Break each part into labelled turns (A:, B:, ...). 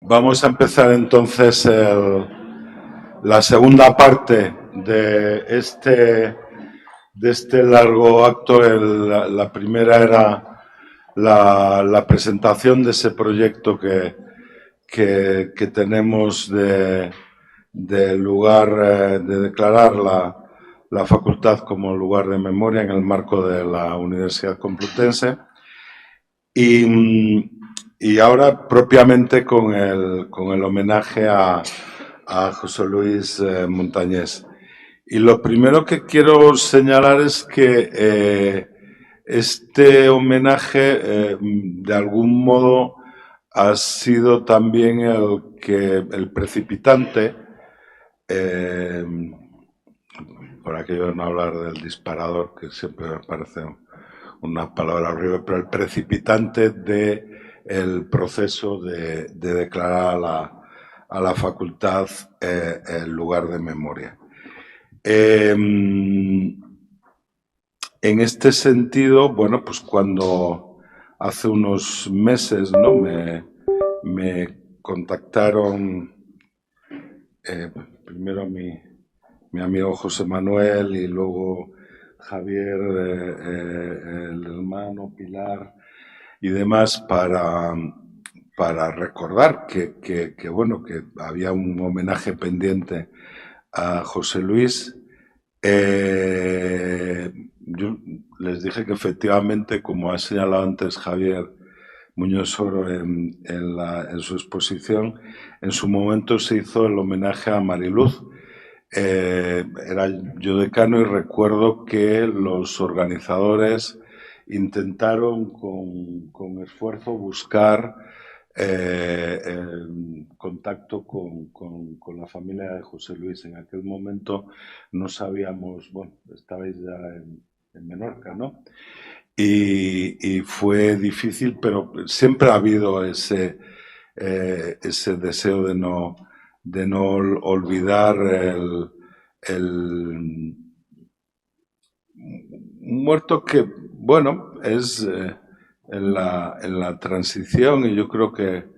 A: Vamos a empezar entonces la segunda parte de este largo acto. La primera era la presentación de ese proyecto que tenemos de lugar, de declarar la facultad como lugar de memoria en el marco de la Universidad Complutense. Y ahora propiamente con el homenaje a José Luis Montañés. Y lo primero que quiero señalar es que este homenaje de algún modo ha sido también el precipitante, eh, por aquello de no hablar del disparador, que siempre me parece una palabra horrible, pero el precipitante del proceso de declarar a la facultad el lugar de memoria. En este sentido, bueno, pues cuando hace unos meses, ¿no? me contactaron primero mi amigo José Manuel y luego Javier, el hermano Pilar y demás para recordar que bueno, que había un homenaje pendiente a José Luis. Yo les dije que efectivamente, como ha señalado antes Javier Muñoz Oro en su exposición, en su momento se hizo el homenaje a Mariluz. Era yo decano y recuerdo que los organizadores intentaron con esfuerzo buscar contacto con la familia de José Luis. En aquel momento no sabíamos, bueno, estabais ya en Menorca, ¿no? Y fue difícil, pero siempre ha habido ese deseo de no olvidar el muerto que, bueno, es en la transición, y yo creo que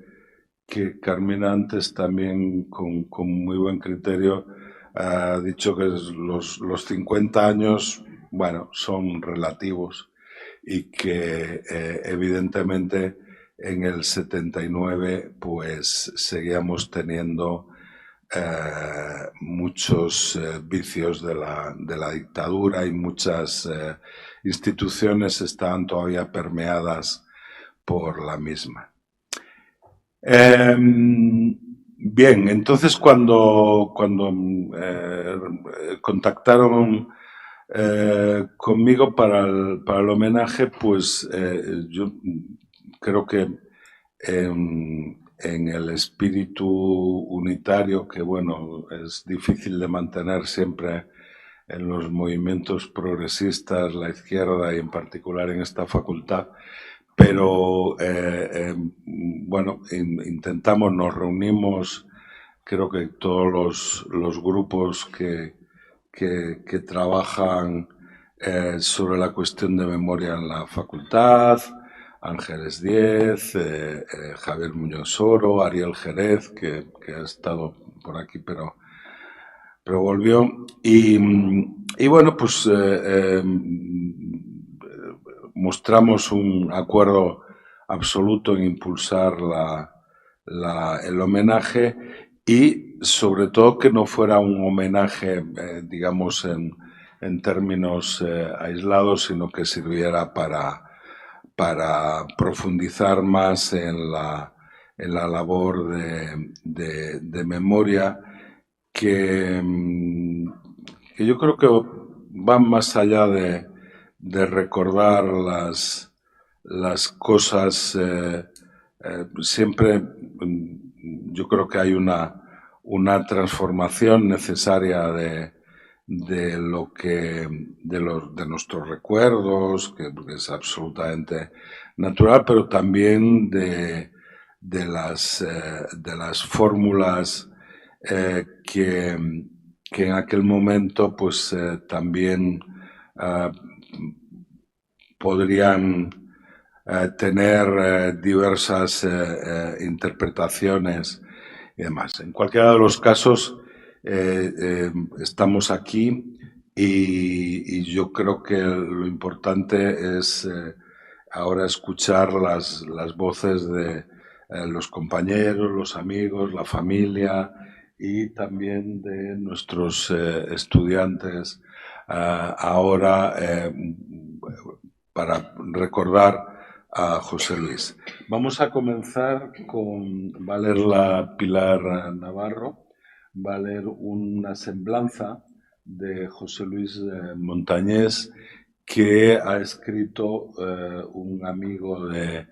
A: Carmina antes también con muy buen criterio ha dicho que los 50 años, bueno, son relativos y que evidentemente en el 79 pues seguíamos teniendo muchos vicios de la dictadura y muchas instituciones estaban todavía permeadas por la misma. Bien, entonces cuando contactaron conmigo para el homenaje, pues yo creo que en el espíritu unitario, que bueno, es difícil de mantener siempre en los movimientos progresistas, la izquierda y en particular en esta facultad, pero bueno, intentamos, nos reunimos, creo que todos los grupos que trabajan sobre la cuestión de memoria en la facultad, Ángeles Diez, Javier Muñoz Oro, Ariel Jerez, que ha estado por aquí, pero volvió. Y bueno, pues mostramos un acuerdo absoluto en impulsar el homenaje y sobre todo que no fuera un homenaje, digamos, en términos aislados, sino que sirviera para profundizar más en la labor de memoria que, que yo creo que van más allá de recordar las cosas. Siempre yo creo que hay una transformación necesaria de lo que de nuestros recuerdos, que es absolutamente natural, pero también de las fórmulas que en aquel momento pues también podrían tener diversas interpretaciones y demás. En cualquiera de los casos, estamos aquí y yo creo que lo importante es ahora escuchar las voces de los compañeros, los amigos, la familia y también de nuestros estudiantes ahora para recordar a José Luis. Vamos a comenzar va a leer la Pilar Navarro, va a leer una semblanza de José Luis Montañés que ha escrito un amigo de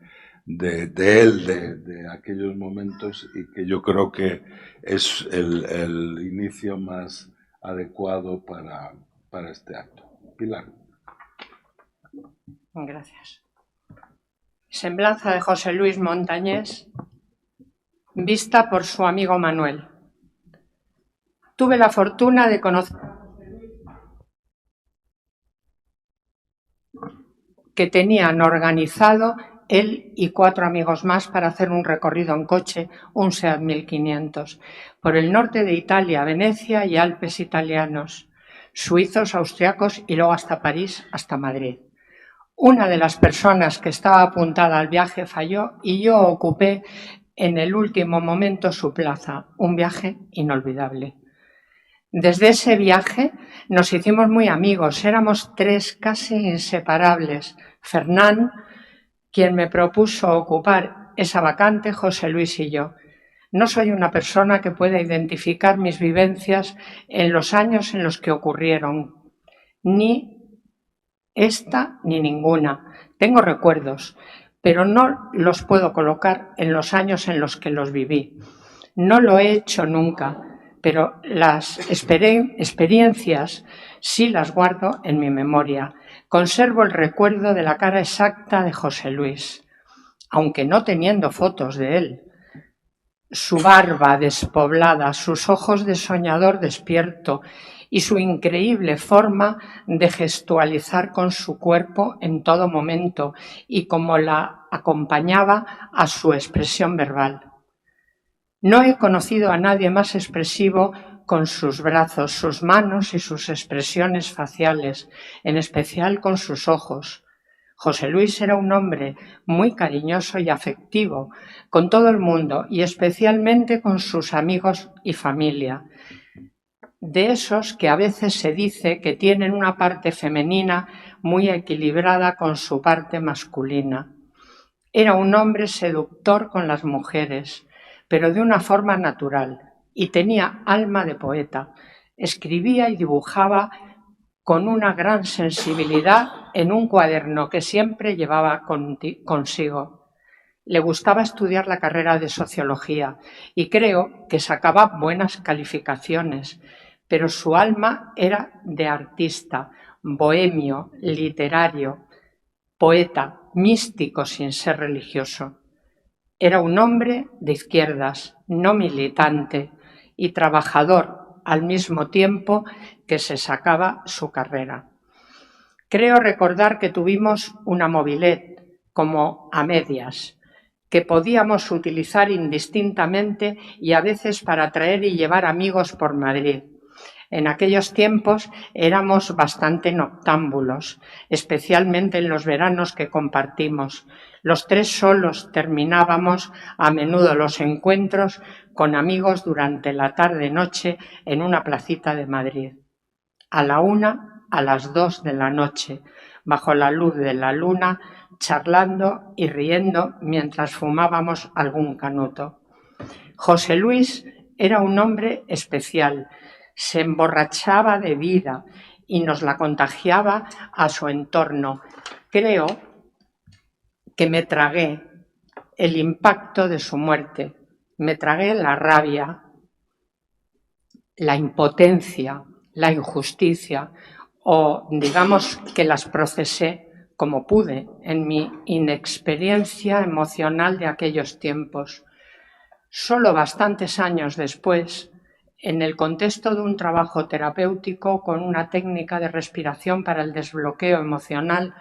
A: él, de aquellos momentos, y que yo creo que es el inicio más adecuado para este acto. Pilar.
B: Gracias. Semblanza de José Luis Montañés, vista por su amigo Manuel. Tuve la fortuna de conocer a José Luis, que tenían organizado él y 4 amigos más para hacer un recorrido en coche, un SEAT 1500, por el norte de Italia, Venecia y Alpes italianos, suizos, austriacos y luego hasta París, hasta Madrid. Una de las personas que estaba apuntada al viaje falló y yo ocupé en el último momento su plaza, un viaje inolvidable. Desde ese viaje nos hicimos muy amigos, éramos 3 casi inseparables. Fernán, quien me propuso ocupar esa vacante, José Luis y yo. No soy una persona que pueda identificar mis vivencias en los años en los que ocurrieron, ni esta ni ninguna. Tengo recuerdos, pero no los puedo colocar en los años en los que los viví. No lo he hecho nunca, pero las experiencias sí las guardo en mi memoria. Conservo el recuerdo de la cara exacta de José Luis, aunque no teniendo fotos de él. Su barba despoblada, sus ojos de soñador despierto y su increíble forma de gestualizar con su cuerpo en todo momento y como la acompañaba a su expresión verbal. No he conocido a nadie más expresivo con sus brazos, sus manos y sus expresiones faciales, en especial con sus ojos. José Luis era un hombre muy cariñoso y afectivo con todo el mundo y especialmente con sus amigos y familia. De esos que a veces se dice que tienen una parte femenina muy equilibrada con su parte masculina. Era un hombre seductor con las mujeres, pero de una forma natural, y tenía alma de poeta. Escribía y dibujaba con una gran sensibilidad en un cuaderno que siempre llevaba consigo. Le gustaba estudiar la carrera de sociología y creo que sacaba buenas calificaciones, pero su alma era de artista, bohemio, literario, poeta, místico sin ser religioso. Era un hombre de izquierdas, no militante y trabajador al mismo tiempo que se sacaba su carrera. Creo recordar que tuvimos una mobilet, como a medias, que podíamos utilizar indistintamente y a veces para traer y llevar amigos por Madrid. En aquellos tiempos éramos bastante noctámbulos, especialmente en los veranos que compartimos. Los 3 solos terminábamos a menudo los encuentros con amigos durante la tarde-noche en una placita de Madrid. A la 1, a las 2 de la noche, bajo la luz de la luna, charlando y riendo mientras fumábamos algún canuto. José Luis era un hombre especial. Se emborrachaba de vida y nos la contagiaba a su entorno. Creo que me tragué el impacto de su muerte, me tragué la rabia, la impotencia, la injusticia, o digamos que las procesé como pude en mi inexperiencia emocional de aquellos tiempos. Solo bastantes años después, en el contexto de un trabajo terapéutico con una técnica de respiración para el desbloqueo emocional,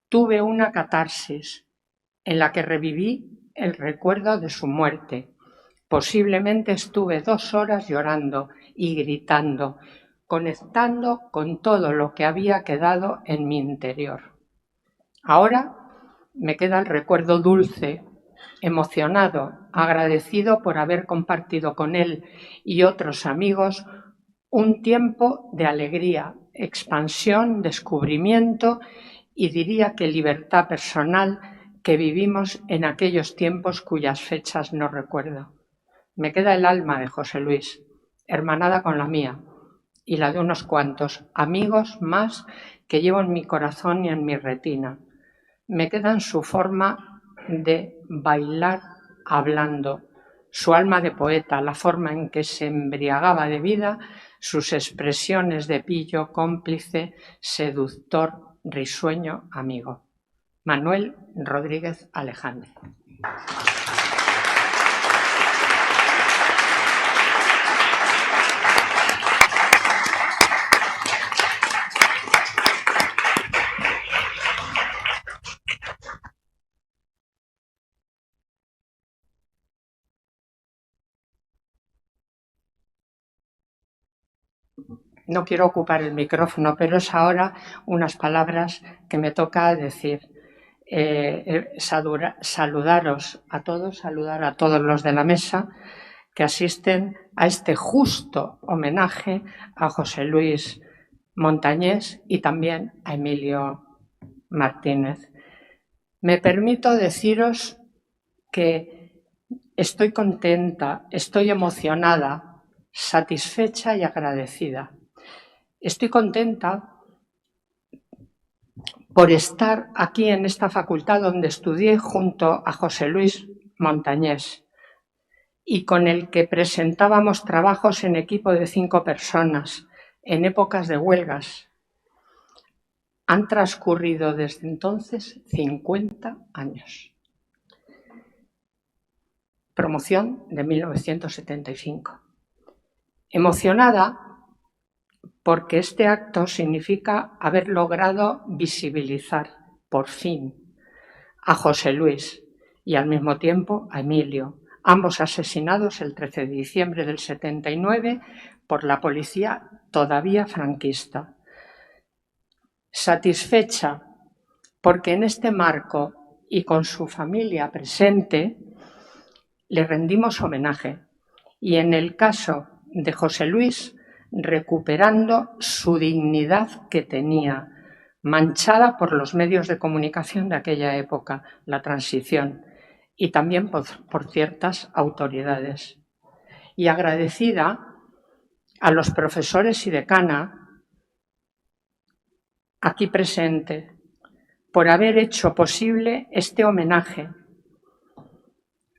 B: tuve una catarsis en la que reviví el recuerdo de su muerte. Posiblemente estuve 2 horas llorando y gritando, conectando con todo lo que había quedado en mi interior. Ahora me queda el recuerdo dulce, emocionado, agradecido por haber compartido con él y otros amigos un tiempo de alegría, expansión, descubrimiento y diría que libertad personal que vivimos en aquellos tiempos cuyas fechas no recuerdo. Me queda el alma de José Luis, hermanada con la mía y la de unos cuantos amigos más que llevo en mi corazón y en mi retina. Me quedan su forma de bailar hablando, su alma de poeta, la forma en que se embriagaba de vida, sus expresiones de pillo, cómplice, seductor, risueño, amigo. Manuel Rodríguez Alejandro. No quiero ocupar el micrófono, pero es ahora unas palabras que me toca decir. Saludaros a todos, saludar a todos los de la mesa que asisten a este justo homenaje a José Luis Montañés y también a Emilio Martínez. Me permito deciros que estoy contenta, estoy emocionada, satisfecha y agradecida. Estoy contenta por estar aquí en esta facultad donde estudié junto a José Luis Montañés y con el que presentábamos trabajos en equipo de 5 personas en épocas de huelgas. Han transcurrido desde entonces 50 años. Promoción de 1975. Emocionada porque este acto significa haber logrado visibilizar, por fin, a José Luis y al mismo tiempo a Emilio, ambos asesinados el 13 de diciembre del 79 por la policía todavía franquista. Satisfecha porque en este marco y con su familia presente le rendimos homenaje y en el caso de José Luis recuperando su dignidad que tenía, manchada por los medios de comunicación de aquella época, la transición, y también por ciertas autoridades. Y agradecida a los profesores y decana aquí presente por haber hecho posible este homenaje.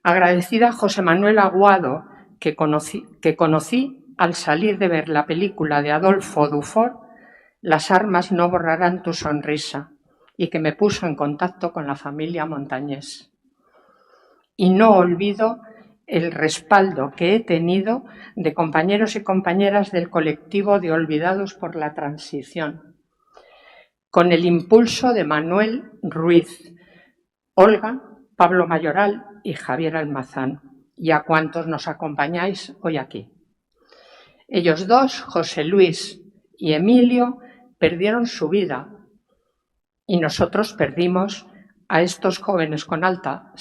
B: Agradecida a José Manuel Aguado, que conocí al salir de ver la película de Adolfo Dufour, Las armas no borrarán tu sonrisa, y que me puso en contacto con la familia Montañés. Y no olvido el respaldo que he tenido de compañeros y compañeras del colectivo de Olvidados por la Transición, con el impulso de Manuel Ruiz, Olga, Pablo Mayoral y Javier Almazán, y a cuantos nos acompañáis hoy aquí. Ellos dos, José Luis y Emilio, perdieron su vida y nosotros perdimos a estos jóvenes con alta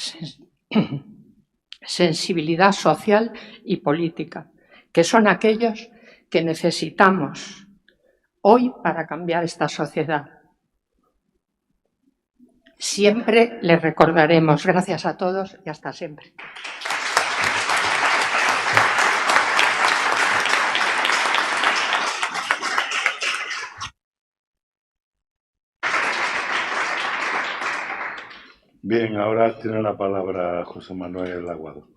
B: sensibilidad social y política, que son aquellos que necesitamos hoy para cambiar esta sociedad. Siempre les recordaremos. Gracias a todos y hasta siempre.
A: Bien, ahora tiene la palabra José Manuel Aguado.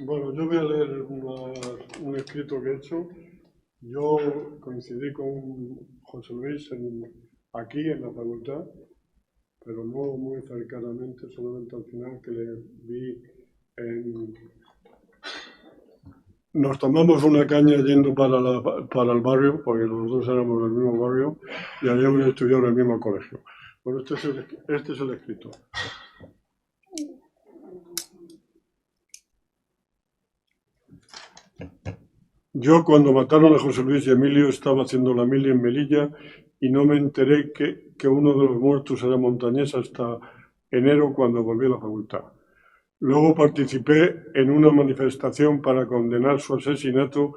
C: Bueno, yo voy a leer un escrito que he hecho. Yo coincidí con José Luis aquí en la facultad, pero no muy cercanamente, solamente al final que le vi nos tomamos una caña yendo para el barrio, porque los dos éramos del mismo barrio y habíamos estudiado en el mismo colegio. Bueno, este es el escrito. Yo, cuando mataron a José Luis y Emilio, estaba haciendo la mili en Melilla y no me enteré que uno de los muertos era montañés hasta enero, cuando volví a la facultad. Luego participé en una manifestación para condenar su asesinato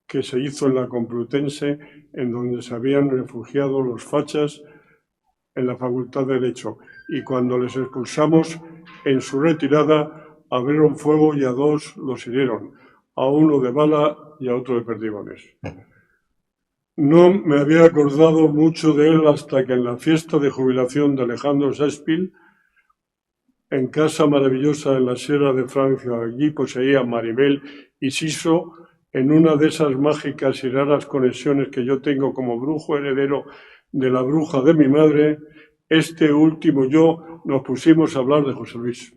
C: que se hizo en la Complutense, en donde se habían refugiado los fachas en la Facultad de Derecho. Y cuando les expulsamos, en su retirada abrieron fuego y a dos los hirieron, a uno de bala y a otro de perdigones. No me había acordado mucho de él hasta que en la fiesta de jubilación de Alejandro Saspil, en casa maravillosa en la Sierra de Francia, allí poseía Maribel y Siso, en una de esas mágicas y raras conexiones que yo tengo como brujo heredero de la bruja de mi madre, este último y yo nos pusimos a hablar de José Luis.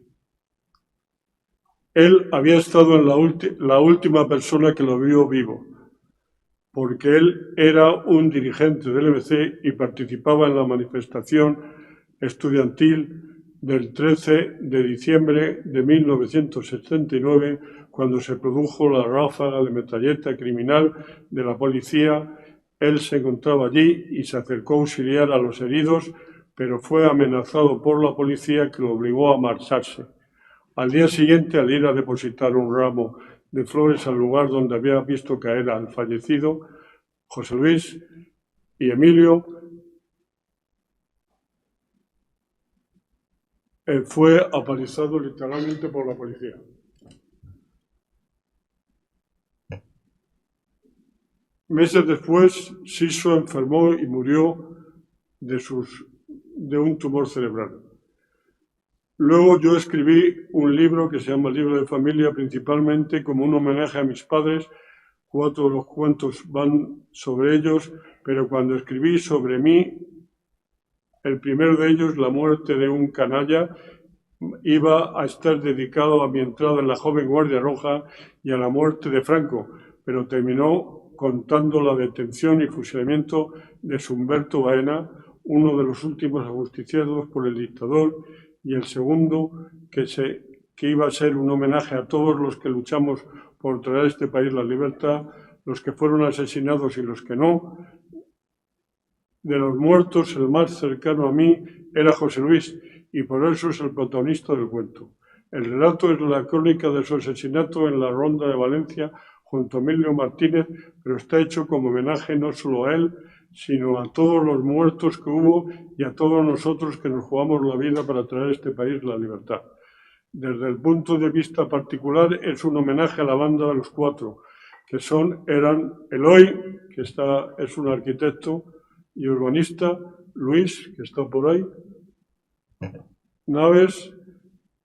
C: Él había estado en la última persona que lo vio vivo, porque él era un dirigente del MC y participaba en la manifestación estudiantil del 13 de diciembre de 1979, cuando se produjo la ráfaga de metralleta criminal de la policía. Él se encontraba allí y se acercó a auxiliar a los heridos, pero fue amenazado por la policía, que lo obligó a marcharse. Al día siguiente, al ir a depositar un ramo de flores al lugar donde había visto caer al fallecido José Luis y Emilio, fue apalizado literalmente por la policía. Meses después, Siso enfermó y murió de un tumor cerebral. Luego yo escribí un libro que se llama Libro de Familia, principalmente como un homenaje a mis padres. 4 de los cuentos van sobre ellos, pero cuando escribí sobre mí, el primero de ellos, La muerte de un canalla, iba a estar dedicado a mi entrada en la joven Guardia Roja y a la muerte de Franco, pero terminó contando la detención y fusilamiento de Humberto Baena, uno de los últimos ajusticiados por el dictador, y el segundo, que iba a ser un homenaje a todos los que luchamos por traer a este país la libertad, los que fueron asesinados y los que no. De los muertos, el más cercano a mí era José Luis, y por eso es el protagonista del cuento. El relato es la crónica de su asesinato en la Ronda de Valencia junto a Emilio Martínez, pero está hecho como homenaje no solo a él, sino a todos los muertos que hubo y a todos nosotros que nos jugamos la vida para traer a este país la libertad. Desde el punto de vista particular, es un homenaje a la banda de los 4, que eran Eloy, que es un arquitecto y urbanista, Luis, que está por ahí, Naves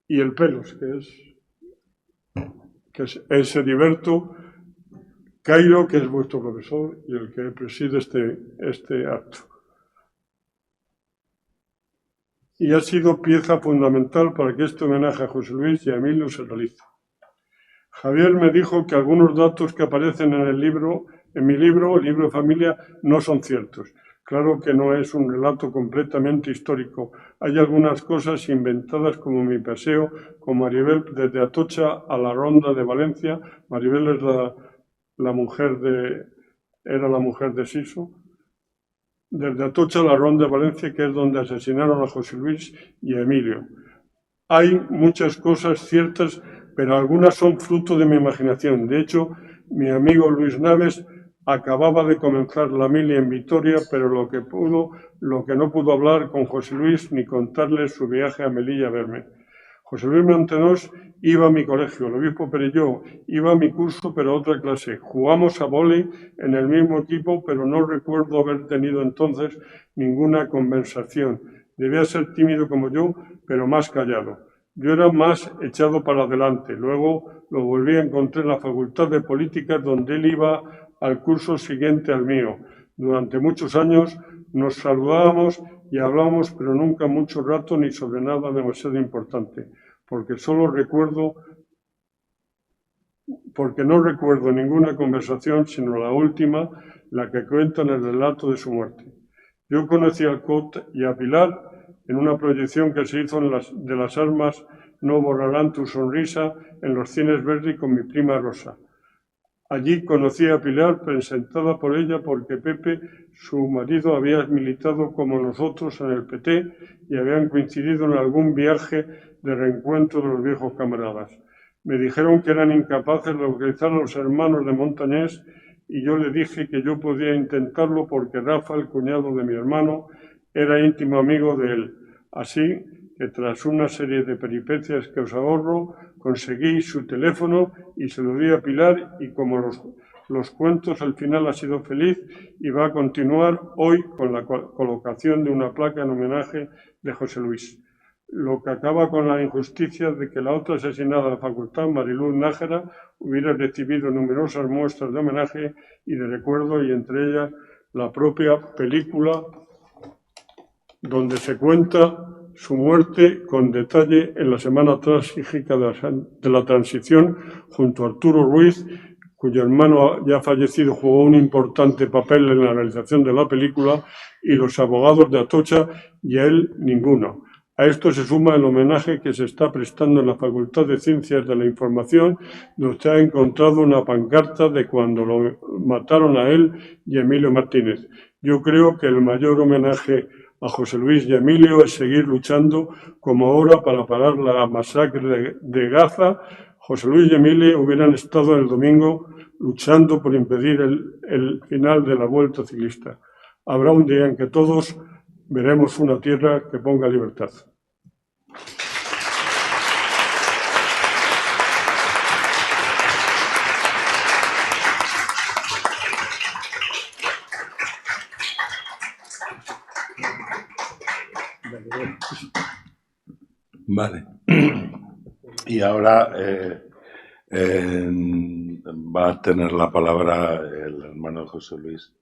C: y el Pelos, que es Heriberto, Cairo, que es vuestro profesor y el que preside este acto. Y ha sido pieza fundamental para que este homenaje a José Luis y a Emilio se realice. Javier me dijo que algunos datos que aparecen en mi libro, el libro de familia, no son ciertos. Claro que no es un relato completamente histórico. Hay algunas cosas inventadas, como mi paseo con Maribel desde Atocha a la Ronda de Valencia. Maribel es era la mujer de Siso. Desde Atocha a la Ronda de Valencia, que es donde asesinaron a José Luis y a Emilio. Hay muchas cosas ciertas, pero algunas son fruto de mi imaginación. De hecho, mi amigo Luis Naves acababa de comenzar la mili en Vitoria, pero lo que no pudo hablar con José Luis ni contarle su viaje a Melilla a verme. José Luis Montenós iba a mi colegio, el obispo Perelló iba a mi curso, pero a otra clase. Jugamos a vóley en el mismo equipo, pero no recuerdo haber tenido entonces ninguna conversación. Debía ser tímido como yo, pero más callado. Yo era más echado para adelante. Luego lo volví a encontrar en la Facultad de Políticas, donde él iba al curso siguiente al mío. Durante muchos años nos saludábamos y hablábamos, pero nunca mucho rato ni sobre nada demasiado importante, porque solo recuerdo porque no recuerdo ninguna conversación sino la última, la que cuenta en el relato de su muerte. Yo conocí al Cot y a Pilar en una proyección que se hizo de Las armas no borrarán tu sonrisa en los cines Verdi con mi prima Rosa. Allí conocí a Pilar, presentada por ella porque Pepe, su marido, había militado como nosotros en el PT y habían coincidido en algún viaje de reencuentro de los viejos camaradas. Me dijeron que eran incapaces de localizar a los hermanos de Montañés y yo le dije que yo podía intentarlo porque Rafa, el cuñado de mi hermano, era íntimo amigo de él. Así que tras una serie de peripecias que os ahorro, conseguí su teléfono y se lo di a Pilar y como los cuentos, al final ha sido feliz y va a continuar hoy con la colocación de una placa en homenaje de José Luis. Lo que acaba con la injusticia de que la otra asesinada de la facultad, Mariluz Nájera, hubiera recibido numerosas muestras de homenaje y de recuerdo y entre ellas la propia película donde se cuenta su muerte con detalle en la semana trágica de la transición junto a Arturo Ruiz, cuyo hermano ya fallecido jugó un importante papel en la realización de la película, y los abogados de Atocha y a él ninguno. A esto se suma el homenaje que se está prestando en la Facultad de Ciencias de la Información, donde se ha encontrado una pancarta de cuando lo mataron a él y a Emilio Martínez. Yo creo que el mayor homenaje a José Luis y Emilio es seguir luchando como ahora para parar la masacre de Gaza. José Luis y Emilio hubieran estado el domingo luchando por impedir el final de la Vuelta Ciclista. Habrá un día en que todos veremos una tierra que ponga libertad.
A: Vale. Y ahora va a tener la palabra el hermano José Luis,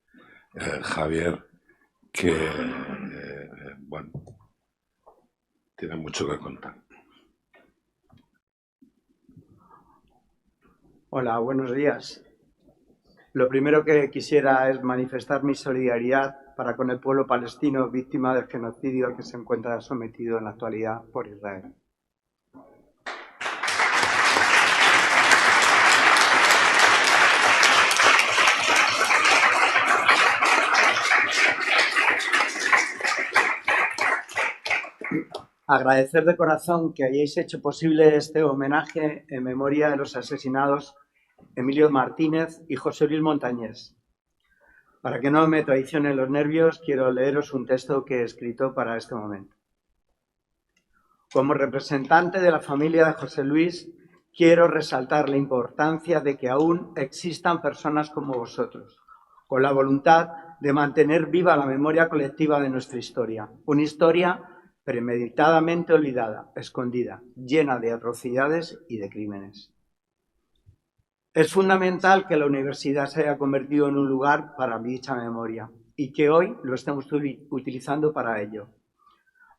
A: Javier, que, bueno, tiene mucho que contar.
D: Hola, buenos días. Lo primero que quisiera es manifestar mi solidaridad para con el pueblo palestino víctima del genocidio al que se encuentra sometido en la actualidad por Israel. Agradecer de corazón que hayáis hecho posible este homenaje en memoria de los asesinados Emilio Martínez y José Luis Montañés. Para que no me traicionen los nervios, quiero leeros un texto que he escrito para este momento. Como representante de la familia de José Luis, quiero resaltar la importancia de que aún existan personas como vosotros, con la voluntad de mantener viva la memoria colectiva de nuestra historia, una historia premeditadamente olvidada, escondida, llena de atrocidades y de crímenes. Es fundamental que la universidad se haya convertido en un lugar para dicha memoria y que hoy lo estemos utilizando para ello.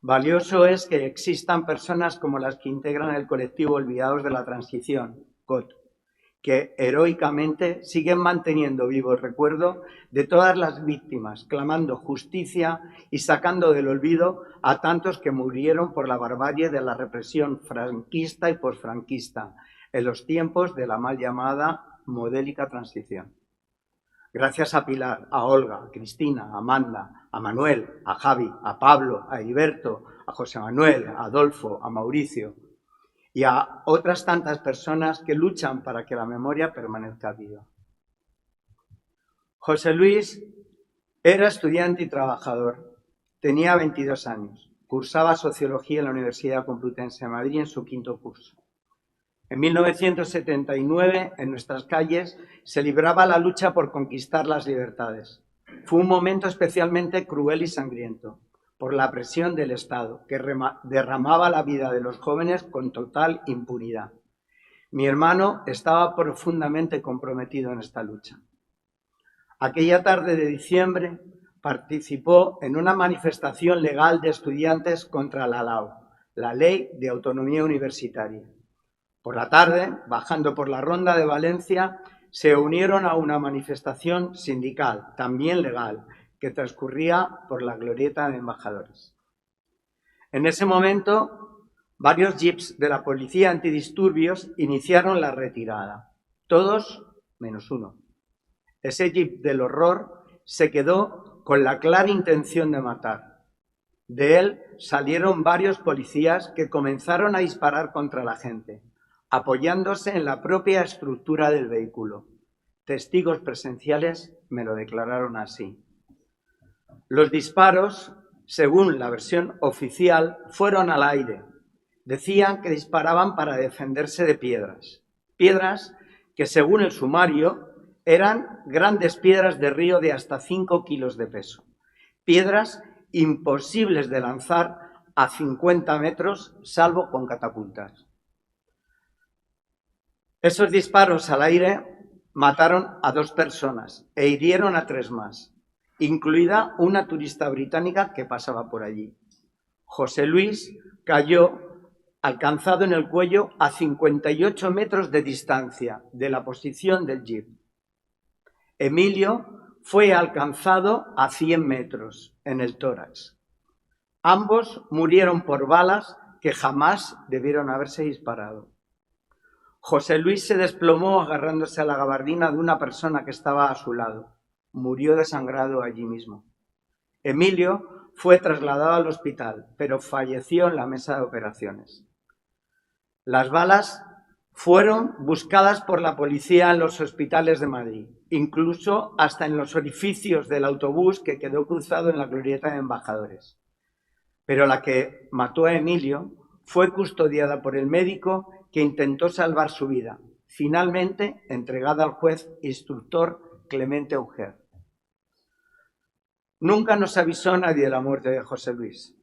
D: Valioso es que existan personas como las que integran el colectivo Olvidados de la Transición, COT, que heroicamente siguen manteniendo vivo el recuerdo de todas las víctimas, clamando justicia y sacando del olvido a tantos que murieron por la barbarie de la represión franquista y posfranquista, en los tiempos de la mal llamada modélica transición. Gracias a Pilar, a Olga, a Cristina, a Amanda, a Manuel, a Javi, a Pablo, a Heriberto, a José Manuel, a Adolfo, a Mauricio y a otras tantas personas que luchan para que la memoria permanezca viva. José Luis era estudiante y trabajador. Tenía 22 años. Cursaba Sociología en la Universidad Complutense de Madrid en su quinto curso. En 1979, en nuestras calles, se libraba la lucha por conquistar las libertades. Fue un momento especialmente cruel y sangriento, por la presión del Estado, que derramaba la vida de los jóvenes con total impunidad. Mi hermano estaba profundamente comprometido en esta lucha. Aquella tarde de diciembre participó en una manifestación legal de estudiantes contra la LAU, la Ley de Autonomía Universitaria. Por la tarde, bajando por la Ronda de Valencia, se unieron a una manifestación sindical, también legal, que transcurría por la glorieta de Embajadores. En ese momento, varios jeeps de la policía antidisturbios iniciaron la retirada, todos menos uno. Ese jeep del horror se quedó con la clara intención de matar. De él salieron varios policías que comenzaron a disparar contra la gente, apoyándose en la propia estructura del vehículo. Testigos presenciales me lo declararon así. Los disparos, según la versión oficial, fueron al aire. Decían que disparaban para defenderse de piedras. Piedras que, según el sumario, eran grandes piedras de río de hasta 5 kilos de peso. Piedras imposibles de lanzar a 50 metros, salvo con catapultas. Esos disparos al aire mataron a 2 personas e hirieron a 3 más, incluida una turista británica que pasaba por allí. José Luis cayó alcanzado en el cuello a 58 metros de distancia de la posición del jeep. Emilio fue alcanzado a 100 metros en el tórax. Ambos murieron por balas que jamás debieron haberse disparado. José Luis se desplomó agarrándose a la gabardina de una persona que estaba a su lado. Murió desangrado allí mismo. Emilio fue trasladado al hospital, pero falleció en la mesa de operaciones. Las balas fueron buscadas por la policía en los hospitales de Madrid, incluso hasta en los orificios del autobús que quedó cruzado en la glorieta de Embajadores. Pero la que mató a Emilio fue custodiada por el médico que intentó salvar su vida, finalmente entregada al juez instructor Clemente Auger. Nunca nos avisó nadie de la muerte de José Luis.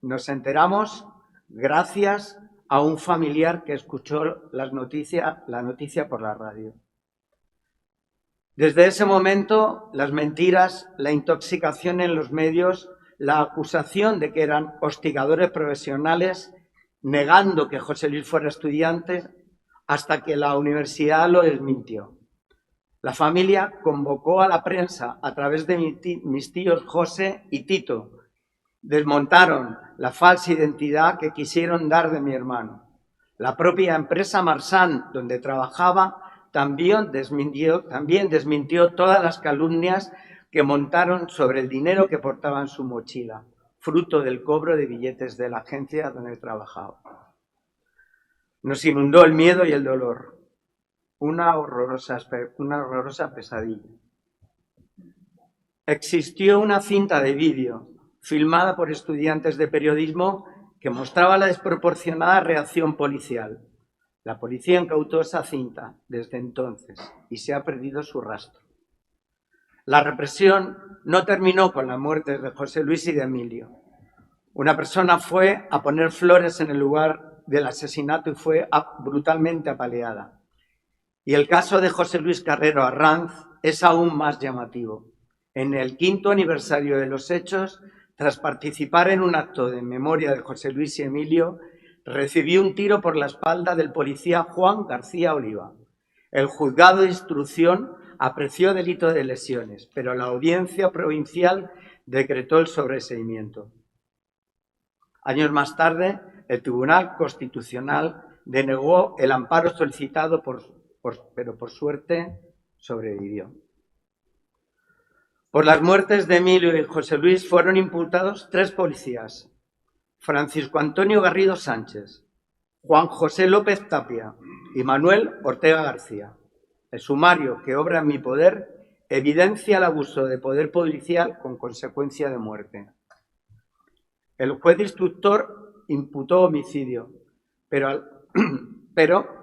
D: Nos enteramos gracias a un familiar que escuchó la noticia por la radio. Desde ese momento, las mentiras, la intoxicación en los medios, la acusación de que eran hostigadores profesionales, negando que José Luis fuera estudiante, hasta que la universidad lo desmintió. La familia convocó a la prensa a través de mis tíos José y Tito. Desmontaron la falsa identidad que quisieron dar de mi hermano. La propia empresa Marsan, donde trabajaba, también desmintió todas las calumnias que montaron sobre el dinero que portaba en su mochila, fruto del cobro de billetes de la agencia donde trabajaba. Nos inundó el miedo y el dolor. Una horrorosa pesadilla. Existió una cinta de vídeo filmada por estudiantes de periodismo que mostraba la desproporcionada reacción policial. La policía incautó esa cinta desde entonces y se ha perdido su rastro. La represión no terminó con la muerte de José Luis y de Emilio. Una persona fue a poner flores en el lugar del asesinato y fue brutalmente apaleada. Y el caso de José Luis Carrero Arranz es aún más llamativo. En el 5º aniversario de los hechos, tras participar en un acto de memoria de José Luis y Emilio, recibió un tiro por la espalda del policía Juan García Oliva. El juzgado de instrucción apreció delito de lesiones, pero la audiencia provincial decretó el sobreseimiento. Años más tarde, el Tribunal Constitucional denegó el amparo solicitado, pero por suerte sobrevivió. Por las muertes de Emilio y José Luis fueron imputados 3 policías: Francisco Antonio Garrido Sánchez, Juan José López Tapia y Manuel Ortega García. El sumario que obra en mi poder evidencia el abuso de poder policial con consecuencia de muerte. El juez instructor imputó homicidio, pero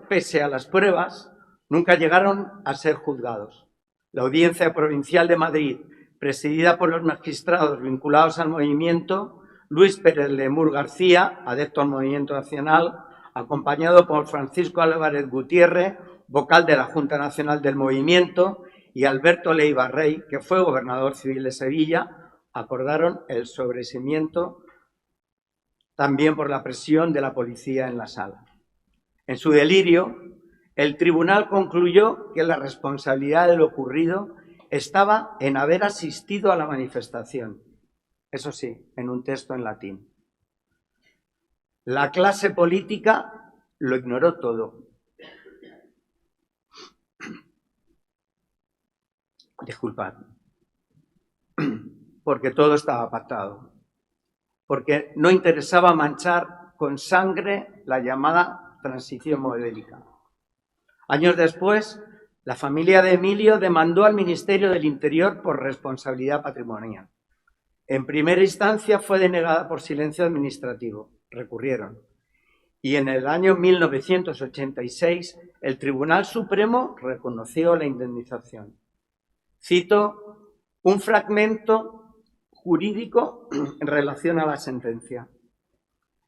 D: pese a las pruebas, nunca llegaron a ser juzgados. La Audiencia Provincial de Madrid, presidida por los magistrados vinculados al movimiento, Luis Pérez Lemur García, adepto al Movimiento Nacional, acompañado por Francisco Álvarez Gutiérrez, vocal de la Junta Nacional del Movimiento, y Alberto Leiva Rey, que fue gobernador civil de Sevilla, acordaron el sobreseimiento también por la presión de la policía en la sala. En su delirio, el tribunal concluyó que la responsabilidad de lo ocurrido estaba en haber asistido a la manifestación. Eso sí, en un texto en latín. La clase política lo ignoró todo. Disculpad. Porque todo estaba pactado. Porque no interesaba manchar con sangre la llamada transición modélica. Años después, la familia de Emilio demandó al Ministerio del Interior por responsabilidad patrimonial. En primera instancia fue denegada por silencio administrativo. Recurrieron. Y en el año 1986 el Tribunal Supremo reconoció la indemnización. Cito un fragmento jurídico en relación a la sentencia.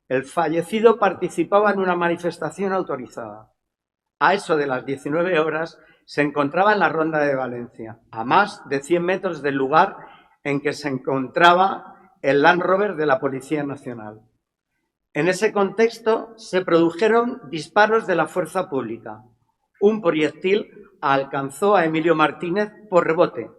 D: El fallecido participaba en una manifestación autorizada. A eso de las 19 horas se encontraba en la Ronda de Valencia, a más de 100 metros del lugar en que se encontraba el Land Rover de la Policía Nacional. En ese contexto se produjeron disparos de la fuerza pública. Un proyectil alcanzó a Emilio Martínez por rebote.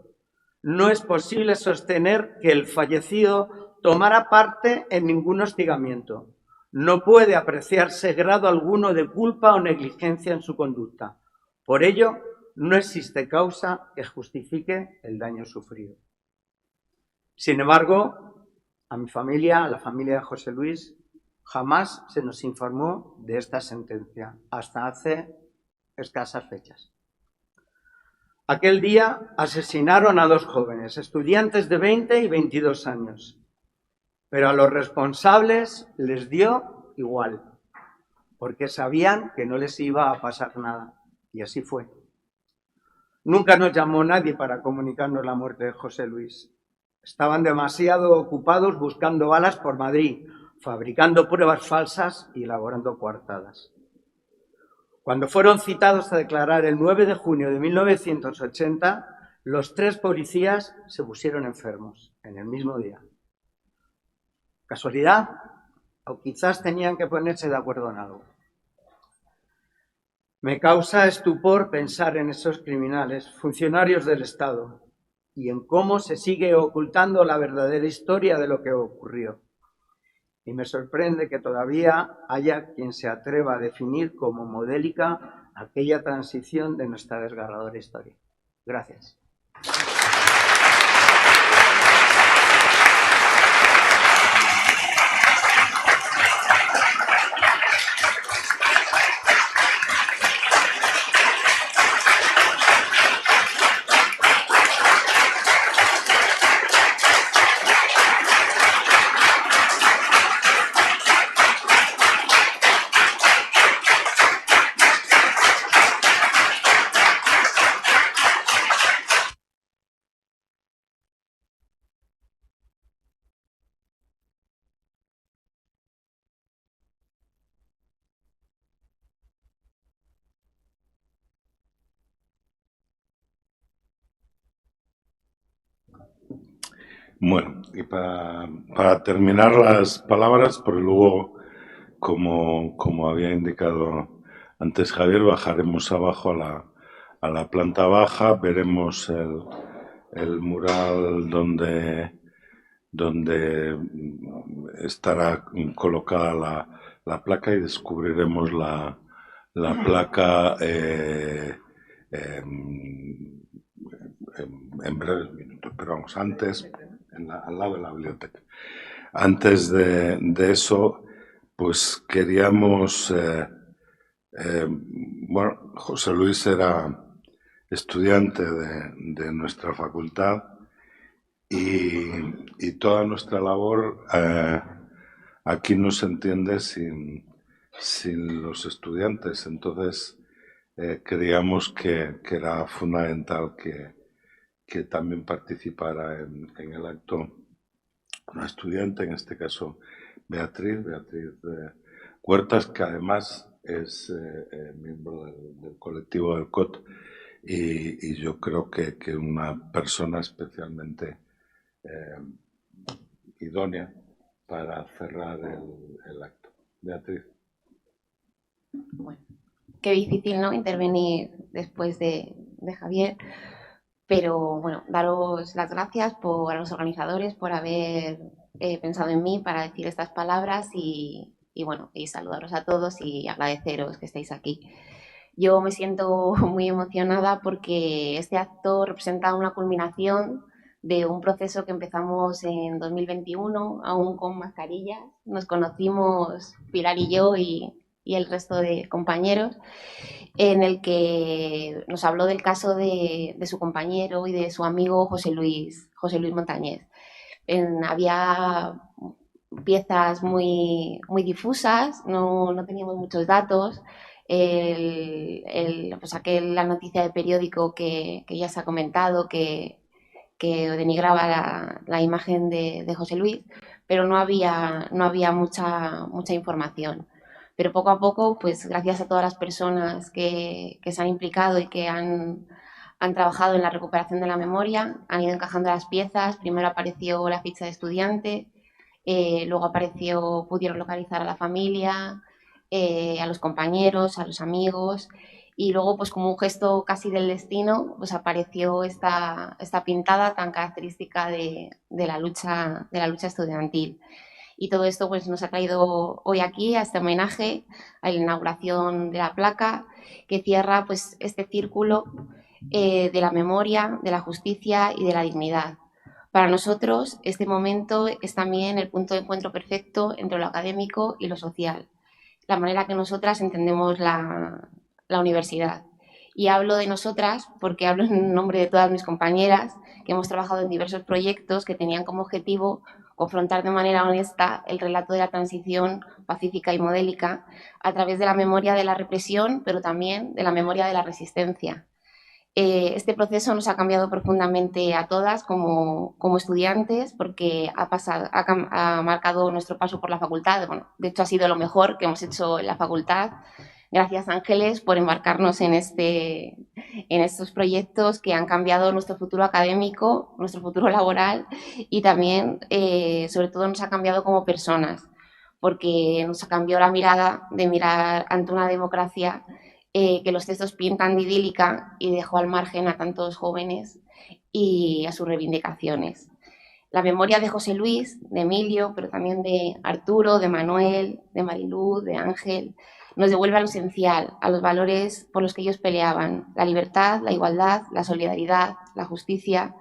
D: No es posible sostener que el fallecido tomara parte en ningún hostigamiento. No puede apreciarse grado alguno de culpa o negligencia en su conducta. Por ello, no existe causa que justifique el daño sufrido. Sin embargo, a mi familia, a la familia de José Luis, jamás se nos informó de esta sentencia, hasta hace escasas fechas. Aquel día asesinaron a dos jóvenes, estudiantes de 20 y 22 años, pero a los responsables les dio igual, porque sabían que no les iba a pasar nada, y así fue. Nunca nos llamó nadie para comunicarnos la muerte de José Luis. Estaban demasiado ocupados buscando balas por Madrid, fabricando pruebas falsas y elaborando coartadas. Cuando fueron citados a declarar el 9 de junio de 1980, los tres policías se pusieron enfermos en el mismo día. ¿Casualidad? O quizás tenían que ponerse de acuerdo en algo. Me causa estupor pensar en esos criminales, funcionarios del Estado, y en cómo se sigue ocultando la verdadera historia de lo que ocurrió. Y me sorprende que todavía haya quien se atreva a definir como modélica aquella transición de nuestra desgarradora historia. Gracias.
A: Bueno, y para terminar las palabras, porque luego, como había indicado antes Javier, bajaremos abajo a la planta baja, veremos el mural donde estará colocada la placa y descubriremos la placa en breves minutos. Pero vamos, antes, al lado de la biblioteca. Antes de eso, pues queríamos... bueno, José Luis era estudiante de nuestra facultad y toda nuestra labor aquí no se entiende sin los estudiantes. Entonces creíamos que era fundamental que también participara en el acto una estudiante, en este caso Beatriz Huertas, que además es miembro del colectivo del COT y yo creo que una persona especialmente idónea para cerrar el acto. Beatriz.
E: Bueno, qué difícil, ¿no?, intervenir después de Javier, pero bueno, daros las gracias a los organizadores por haber pensado en mí para decir estas palabras y bueno, y saludaros a todos y agradeceros que estéis aquí. Yo me siento muy emocionada porque este acto representa una culminación de un proceso que empezamos en 2021, aún con mascarillas. Nos conocimos Pilar y yo y el resto de compañeros, en el que nos habló del caso de su compañero y de su amigo José Luis Montañez. Había piezas muy difusas, no teníamos muchos datos. Saqué la noticia de periódico que ya se ha comentado, que denigraba la imagen de José Luis, pero no había mucha información. Pero poco a poco, pues gracias a todas las personas que se han implicado y que han trabajado en la recuperación de la memoria, han ido encajando las piezas. Primero apareció la ficha de estudiante, luego pudieron localizar a la familia, a los compañeros, a los amigos, y luego, pues como un gesto casi del destino, pues apareció esta pintada tan característica de la lucha estudiantil. Y todo esto pues nos ha traído hoy aquí a este homenaje, a la inauguración de la placa que cierra pues este círculo de la memoria, de la justicia y de la dignidad. Para nosotros este momento es también el punto de encuentro perfecto entre lo académico y lo social, la manera que nosotras entendemos la universidad. Y hablo de nosotras porque hablo en nombre de todas mis compañeras que hemos trabajado en diversos proyectos que tenían como objetivo confrontar de manera honesta el relato de la transición pacífica y modélica a través de la memoria de la represión, pero también de la memoria de la resistencia. Este proceso nos ha cambiado profundamente a todas como estudiantes, porque ha marcado nuestro paso por la facultad. Bueno, de hecho ha sido lo mejor que hemos hecho en la facultad. Gracias, Ángeles, por embarcarnos en estos proyectos que han cambiado nuestro futuro académico, nuestro futuro laboral y también, sobre todo, nos ha cambiado como personas, porque nos cambió la mirada de mirar ante una democracia que los textos pintan de idílica y dejó al margen a tantos jóvenes y a sus reivindicaciones. La memoria de José Luis, de Emilio, pero también de Arturo, de Manuel, de Mariluz, de Ángel, nos devuelve a lo esencial, a los valores por los que ellos peleaban: la libertad, la igualdad, la solidaridad, la justicia.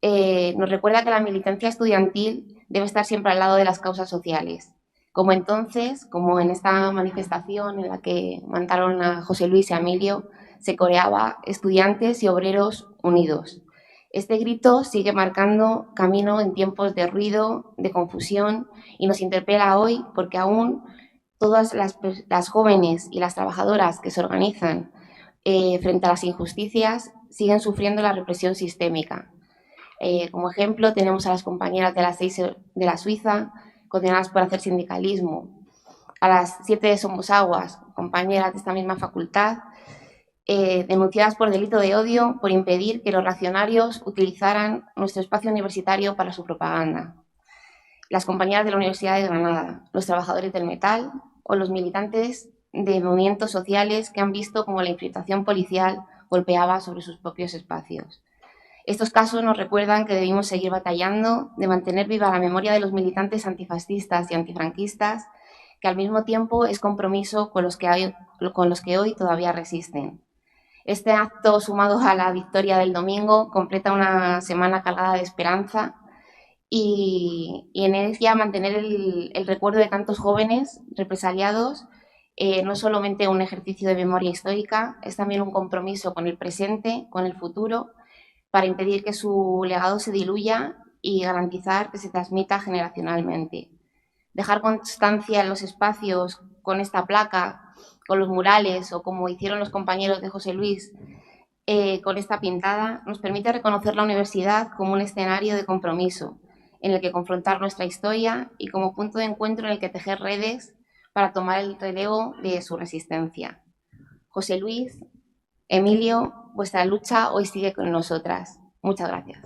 E: Nos recuerda que la militancia estudiantil debe estar siempre al lado de las causas sociales. Como entonces, como en esta manifestación en la que mataron a José Luis y a Emilio, se coreaba: estudiantes y obreros unidos. Este grito sigue marcando camino en tiempos de ruido, de confusión, y nos interpela hoy porque aún todas las jóvenes y las trabajadoras que se organizan frente a las injusticias siguen sufriendo la represión sistémica. Como ejemplo, tenemos a las compañeras de las 6 de la Suiza, condenadas por hacer sindicalismo; a las 7 de Somosaguas, compañeras de esta misma facultad, denunciadas por delito de odio por impedir que los reaccionarios utilizaran nuestro espacio universitario para su propaganda; las compañeras de la Universidad de Granada, los trabajadores del metal o los militantes de movimientos sociales que han visto cómo la infiltración policial golpeaba sobre sus propios espacios. Estos casos nos recuerdan que debimos seguir batallando de mantener viva la memoria de los militantes antifascistas y antifranquistas, que al mismo tiempo es compromiso con los que hoy todavía resisten. Este acto, sumado a la victoria del domingo, completa una semana cargada de esperanza y en ella mantener el recuerdo de tantos jóvenes represaliados. No solamente un ejercicio de memoria histórica, es también un compromiso con el presente, con el futuro, para impedir que su legado se diluya y garantizar que se transmita generacionalmente. Dejar constancia en los espacios con esta placa, con los murales o como hicieron los compañeros de José Luis con esta pintada, nos permite reconocer la universidad como un escenario de compromiso en el que confrontar nuestra historia y como punto de encuentro en el que tejer redes para tomar el relevo de su resistencia. José Luis, Emilio, vuestra lucha hoy sigue con nosotras. Muchas gracias.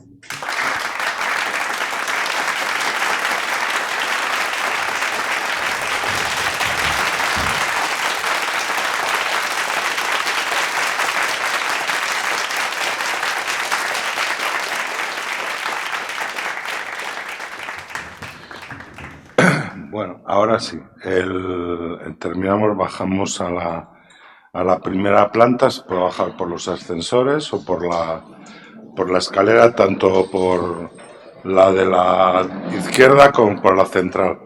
A: Bueno, ahora sí. Terminamos, bajamos a la primera planta. Se puede bajar por los ascensores o por la escalera, tanto por la de la izquierda como por la central.